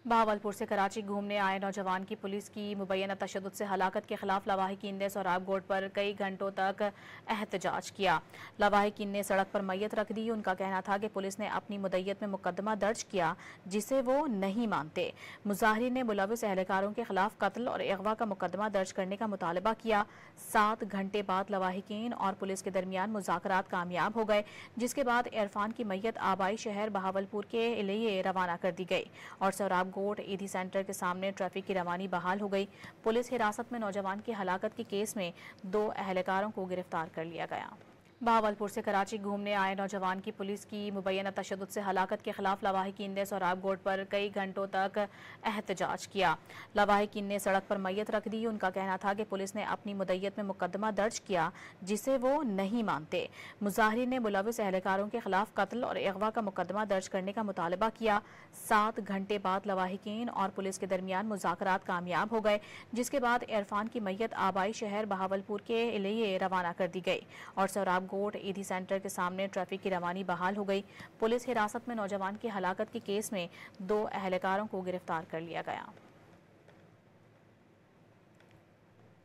बहावलपुर से कराची घूमने आए नौजवान की पुलिस की मुबैना तशद्दुद से हलाकत के खिलाफ लवाहिकीन ने सोहराब गोड पर कई घंटों तक एहतजाज किया। लवाहिकीन ने सड़क पर मैयत रख दी। उनका कहना था कि पुलिस ने अपनी मुद्दत में मुकदमा दर्ज किया जिसे वो नहीं मानते। मुजाहिरीन ने मुलविस एहलकारों के खिलाफ कत्ल और अगवा का मुकदमा दर्ज करने का मुतालबा किया। 7 घंटे बाद लवाहिकीन और पुलिस के दरमियान मुज़ाकरात कामयाब हो गए, जिसके बाद इरफान की मैयत आबाई शहर बहावलपुर के लिए रवाना कर दी गई और सोहराब गोड ईदी सेंटर के सामने ट्रैफिक की रवानी बहाल हो गई। पुलिस हिरासत में नौजवान की हलाकत के केस में 2 एहलकारों को गिरफ्तार कर लिया गया। बहावलपुर से कराची घूमने आए नौजवान की पुलिस की मुबैना तशद्दुद से हलाकत के खिलाफ लवाहिकीन ने सोहराब गोड पर कई घंटों तक एहतजाज किया। लवाहिकीन ने सड़क पर मैयत रख दी। उनका कहना था कि पुलिस ने अपनी मुद्दत में मुकदमा दर्ज किया जिसे वो नहीं मानते। मुजाहिरीन ने मुलविस एहलकारों के खिलाफ कत्ल और अगवा का मुकदमा दर्ज करने का मुतालबा किया। 7 घंटे बाद लवाहिकीन और पुलिस के दरमियान मुज़ाकरात कामयाब हो गए, जिसके बाद इरफान की मैयत आबाई शहर बहावलपुर के लिए रवाना कर दी गई और सोहराब गोड ईदी सेंटर के सामने ट्रैफिक की रवानी बहाल हो गई। पुलिस हिरासत में नौजवान की हलाकत के केस में 2 एहलकारों को गिरफ्तार कर लिया गया।